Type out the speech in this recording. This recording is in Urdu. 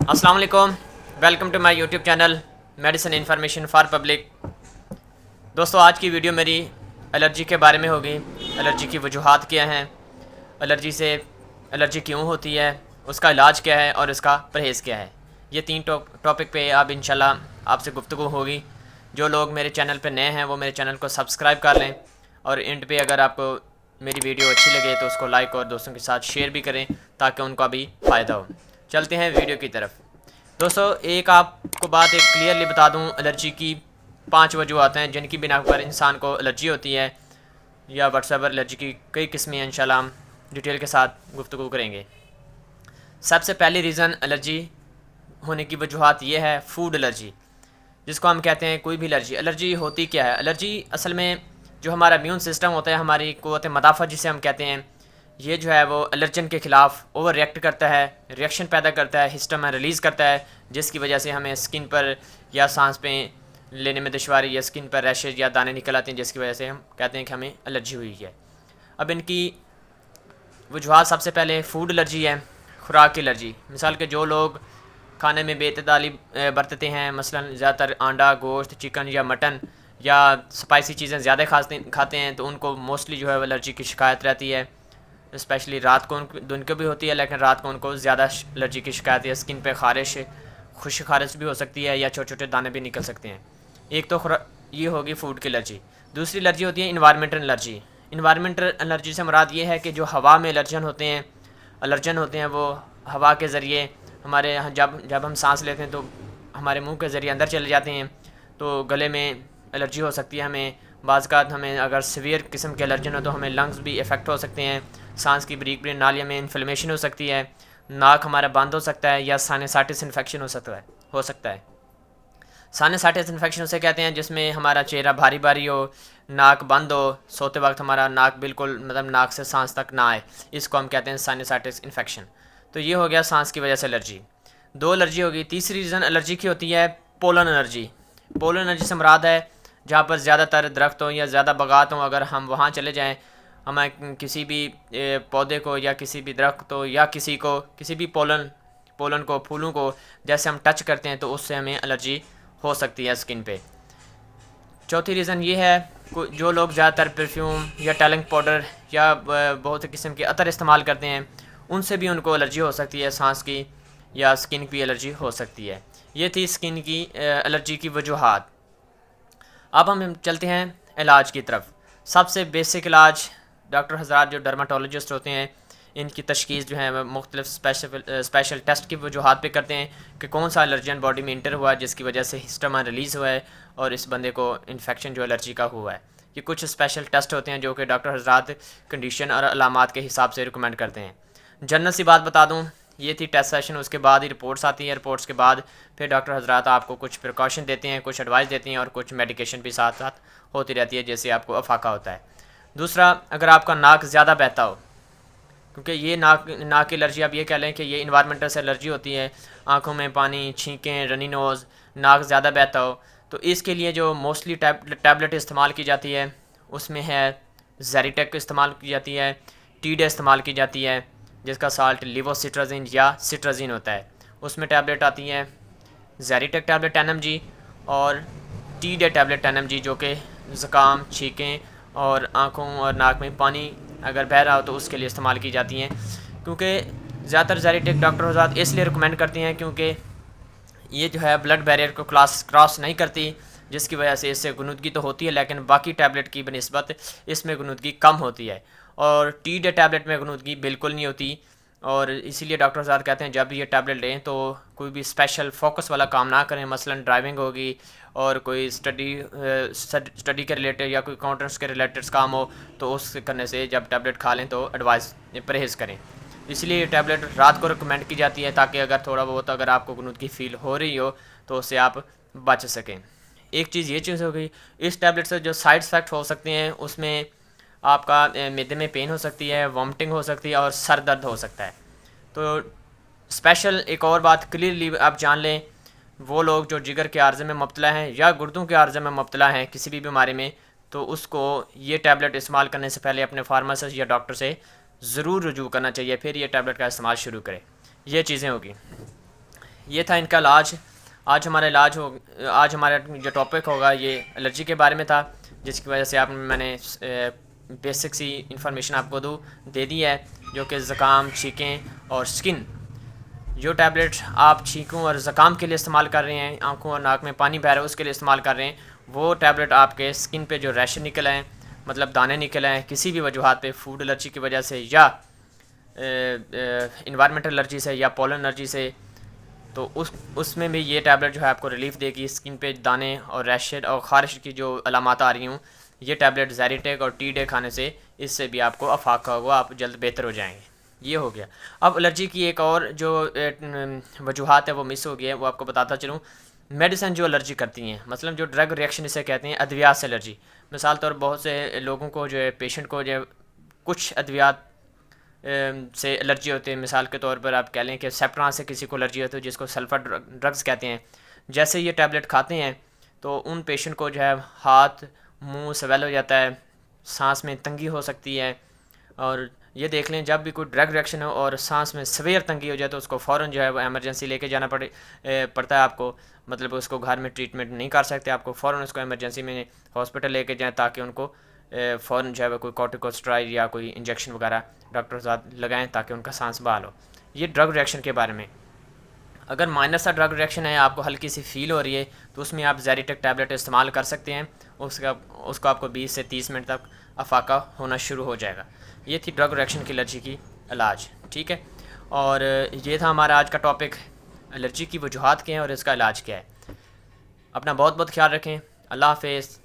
السلام علیکم، welcome to my YouTube channel medicine information for public. دوستو، آج کی ویڈیو میری الرجی کے بارے میں ہوگی۔ الرجی کی وجوہات کیا ہیں، الرجی کیوں ہوتی ہے، اس کا علاج کیا ہے اور اس کا پرہیز کیا ہے۔ یہ تین ٹاپک پہ اب انشاءاللہ آپ سے گفتگو ہوگی۔ جو لوگ میرے چینل پہ نئے ہیں وہ میرے چینل کو سبسکرائب کر لیں، اور اینڈ پہ اگر آپ کو میری ویڈیو اچھی لگے تو اس کو لائک اور دوستوں کے ساتھ شیئر بھی کریں تاکہ ان کو بھی فائدہ ہو۔ چلتے ہیں ویڈیو کی طرف۔ دوستو، آپ کو بات کلیئرلی بتا دوں، الرجی کی 5 وجوہات ہیں جن کی بنا پر انسان کو الرجی ہوتی ہے، یا واٹس ایور الرجی کی کئی قسمیں انشاءاللہ ہم ڈیٹیل کے ساتھ گفتگو کریں گے۔ سب سے پہلی ریزن الرجی ہونے کی وجوہات یہ ہے فوڈ الرجی، جس کو ہم کہتے ہیں کوئی بھی الرجی۔ الرجی ہوتی کیا ہے؟ الرجی اصل میں جو ہمارا امیون سسٹم ہوتا ہے، ہماری قوت مدافعت جسے ہم کہتے ہیں، یہ جو ہے وہ الرجن کے خلاف اوور ریئیکٹ کرتا ہے، ریئیکشن پیدا کرتا ہے، ہسٹامین ریلیز کرتا ہے، جس کی وجہ سے ہمیں سکن پر یا سانس پہ لینے میں دشواری یا سکن پر ریشز یا دانے نکل آتے ہیں، جس کی وجہ سے ہم کہتے ہیں کہ ہمیں الرجی ہوئی ہے۔ اب ان کی وجوہات سب سے پہلے فوڈ الرجی ہے، خوراک کی الرجی۔ مثال کے جو لوگ کھانے میں بے اعتدالی برتتے ہیں، مثلا زیادہ تر انڈا، گوشت، چکن یا مٹن یا اسپائسی چیزیں زیادہ کھاتے ہیں، تو ان کو موسٹلی جو ہے الرجی کی شکایت رہتی ہے۔ اسپیشلی رات کو دن کو بھی ہوتی ہے، لیکن رات کو ان کو زیادہ الرجی کی شکایت ہے۔ اسکن پہ خارش، خشک خارش بھی ہو سکتی ہے، یا چھوٹے چھوٹے دانے بھی نکل سکتے ہیں۔ ایک تو یہ ہوگی فوڈ کی الرجی۔ دوسری الرجی ہوتی ہے انوائرمنٹل الرجی۔ انوائرمنٹل الرجی سے مراد یہ ہے کہ جو ہوا میں الرجن ہوتے ہیں وہ ہوا کے ذریعے ہمارے جب ہم سانس لیتے ہیں تو ہمارے منہ کے ذریعے اندر چلے جاتے ہیں، تو گلے میں الرجی ہو سکتی ہے۔ ہمیں بعض اوقات ہمیں اگر سیویئر قسم کے الرجن ہو تو ہمیں لنگز بھی افیکٹ ہو سکتے ہیں، سانس کی بریک نالیوں میں انفلیمیشن ہو سکتی ہے، ناک ہمارا بند ہو سکتا ہے، یا سائنسائٹس انفیکشن ہو سکتا ہے۔ سائنسائٹس انفیکشن اسے کہتے ہیں جس میں ہمارا چہرہ بھاری بھاری ہو، ناک بند ہو، سوتے وقت ہمارا ناک بالکل ناک سے سانس تک نہ آئے، اس کو ہم کہتے ہیں سائنسائٹس انفیکشن۔ تو یہ ہو گیا سانس کی وجہ سے الرجی۔ 2 الرجی ہوگی۔ تیسری ریزن الرجی کی ہوتی ہے پولن الرجی۔ پولن الرجی سے مراد ہے جہاں پر زیادہ تر درخت ہوں یا زیادہ باغات ہوں، اگر ہم وہاں چلے جائیں، ہمیں کسی بھی پودے کو یا کسی بھی درخت کو یا کسی بھی پولن کو، پھولوں کو جیسے ہم ٹچ کرتے ہیں تو اس سے ہمیں الرجی ہو سکتی ہے اسکن پہ۔ چوتھی ریزن یہ ہے جو لوگ زیادہ تر پرفیوم یا ٹیلنگ پاؤڈر یا بہت قسم کے عطر استعمال کرتے ہیں، ان سے بھی ان کو الرجی ہو سکتی ہے، سانس کی یا اسکن کی الرجی ہو سکتی ہے۔ یہ تھی اسکن کی الرجی کی وجوہات۔ اب ہم چلتے ہیں علاج کی طرف۔ سب سے بیسک علاج ڈاکٹر حضرات جو ڈرماٹولوجسٹ ہوتے ہیں، ان کی تشخیص جو ہے مختلف اسپیشل ٹیسٹ کی وجوہات پہ کرتے ہیں کہ کون سا الرجن باڈی میں انٹر ہوا ہے جس کی وجہ سے ہسٹامین ریلیز ہوا ہے اور اس بندے کو انفیکشن جو الرجی کا ہوا ہے۔ یہ کچھ اسپیشل ٹیسٹ ہوتے ہیں جو کہ ڈاکٹر حضرات کنڈیشن اور علامات کے حساب سے ریکمینڈ کرتے ہیں۔ جنرل سی بات بتا دوں، یہ تھی ٹیسٹ سیشن، اس کے بعد ہی رپورٹس آتی ہیں، رپورٹس کے بعد پھر ڈاکٹر حضرات آپ کو کچھ پریکاشن دیتے ہیں، کچھ ایڈوائس دیتے ہیں، اور کچھ میڈیکیشن بھی ساتھ ساتھ ہوتی رہتی ہے جیسے آپ کو افاقہ ہوتا ہے۔ دوسرا، اگر آپ کا ناک زیادہ بہتا ہو، کیونکہ یہ ناک کی الرجی آپ یہ کہہ لیں کہ یہ انوائرمنٹل سے الرجی ہوتی ہے، آنکھوں میں پانی، چھینکیں، رنی نوز، ناک زیادہ بہتا ہو، تو اس کے لیے جو موسٹلی ٹیبلٹ استعمال کی جاتی ہے اس میں ہے زیریٹیک استعمال کی جاتی ہے، ٹی ڈے استعمال کی جاتی ہے جس کا سالٹ لیووسٹرازین یا سٹرازین ہوتا ہے۔ اس میں ٹیبلٹ آتی ہے زیریٹیک ٹیبلٹ 10 mg اور ٹی ڈے ٹیبلٹ 10 mg، جو کہ زکام، چھینکیں اور آنکھوں اور ناک میں پانی اگر بہہ رہا ہو تو اس کے لیے استعمال کی جاتی ہیں۔ کیونکہ زیادہ تر زیریٹیک ڈاکٹر حضرات اس لیے ریکمینڈ کرتی ہیں کیونکہ یہ جو ہے بلڈ بیریئر کو کراس نہیں کرتی، جس کی وجہ سے اس سے غنودگی تو ہوتی ہے لیکن باقی ٹیبلٹ کی بنسبت اس میں غنودگی کم ہوتی ہے، اور ٹی ڈے ٹیبلٹ میں غنودگی بالکل نہیں ہوتی، اور اسی لیے ڈاکٹر صاحب کہتے ہیں جب یہ ٹیبلٹ لیں تو کوئی بھی اسپیشل فوکس والا کام نہ کریں، مثلا ڈرائیونگ ہوگی اور کوئی اسٹڈی کے ریلیٹڈ یا کوئی اکاؤنٹنٹس کے ریلیٹڈ کام ہو تو اس کرنے سے جب ٹیبلٹ کھا لیں تو ایڈوائز پرہیز کریں۔ اس لیے یہ ٹیبلٹ رات کو ریکمینڈ کی جاتی ہے تاکہ اگر تھوڑا بہت اگر آپ کو غنودگی فیل ہو رہی ہو تو اس سے آپ بچ سکیں۔ ایک چیز یہ چیز ہو گئی، اس ٹیبلٹ سے جو سائڈ افیکٹ ہو سکتے ہیں اس میں آپ کا معدے میں پین ہو سکتی ہے، وامٹنگ ہو سکتی ہے اور سر درد ہو سکتا ہے۔ تو اسپیشل ایک اور بات کلیئرلی آپ جان لیں، وہ لوگ جو جگر کے عارضے میں مبتلا ہیں یا گردوں کے عارضے میں مبتلا ہیں کسی بھی بیماری میں، تو اس کو یہ ٹیبلٹ استعمال کرنے سے پہلے اپنے فارماسسٹ یا ڈاکٹر سے ضرور رجوع کرنا چاہیے، پھر یہ ٹیبلٹ کا استعمال شروع کریں۔ یہ چیزیں ہوگی۔ یہ تھا ان کا علاج. آج ہمارا جو ٹاپک ہوگا یہ الرجی کے بارے میں تھا، جس کی وجہ سے میں نے بیسک سی انفارمیشن آپ کو دے دی ہے، جو کہ زکام، چھینکیں اور سکن. جو ٹیبلٹ آپ چھینکوں اور زکام کے لیے استعمال کر رہے ہیں، آنکھوں اور ناک میں پانی بہ رہا ہے اس کے لیے استعمال کر رہے ہیں، وہ ٹیبلٹ آپ کے سکن پہ جو ریشن نکل ہیں، مطلب دانے نکل ہیں کسی بھی وجوہات پہ، فوڈ الرجی کی وجہ سے یا انوائرمنٹل الرجی سے یا پولن الرجی سے، تو اس میں بھی یہ ٹیبلٹ جو ہے آپ کو ریلیف دے گی. سکن پہ دانے اور ریشڈ اور خارش کی جو علامات آ رہی ہوں، یہ ٹیبلٹ زیریٹیک اور ٹی ڈے کھانے سے اس سے بھی آپ کو افاقہ ہوگا، آپ جلد بہتر ہو جائیں گے. یہ ہو گیا. اب الرجی کی ایک اور جو وجوہات ہے وہ مس ہو گئی ہے، وہ آپ کو بتاتا چلوں. میڈیسن جو الرجی کرتی ہیں، مثلا جو ڈرگ ریئیکشن اسے کہتے ہیں، ادویات سے الرجی. مثال طور بہت سے لوگوں کو جو ہے پیشنٹ کو جو ہے کچھ ادویات سے الرجی ہوتی ہے. مثال کے طور پر آپ کہہ لیں کہ سیپٹران سے کسی کو الرجی ہوتی ہے، جس کو سلفر ڈرگز کہتے ہیں. جیسے یہ ٹیبلٹ کھاتے ہیں تو ان پیشنٹ کو جو ہے ہاتھ منہ سویل ہو جاتا ہے، سانس میں تنگی ہو سکتی ہے. اور یہ دیکھ لیں جب بھی کوئی ڈرگ ریئیکشن ہو اور سانس میں سویئر تنگی ہو جائے تو اس کو فوراً جو ہے وہ ایمرجنسی لے کے جانا پڑتا ہے آپ کو. مطلب اس کو گھر میں ٹریٹمنٹ نہیں کر سکتے، آپ کو فوراً اس کو ایمرجنسی میں ہاسپٹل لے کے جائیں، تاکہ ان کو فوراً جو ہے وہ کوئی کورٹیکوسٹرائڈ یا کوئی انجیکشن وغیرہ ڈاکٹر صاحب لگائیں تاکہ ان کا سانس بحال ہو. یہ ڈرگ ریئیکشن کے بارے میں. اگر مائنر سا ڈرگ ریئیکشن ہے، آپ کو ہلکی سی فیل ہو رہی ہے، تو اس میں آپ زیریٹیک ٹیبلٹ استعمال کر سکتے ہیں. اس کو آپ کو 20 سے 30 منٹ تک افاقہ ہونا شروع ہو جائے گا. یہ تھی ڈرگ ریئیکشن کی الرجی کی علاج. ٹھیک ہے، اور یہ تھا ہمارا آج کا ٹاپک، الرجی کی وجوہات کیا ہیں اور اس کا علاج کیا ہے. اپنا بہت بہت خیال رکھیں. اللہ حافظ.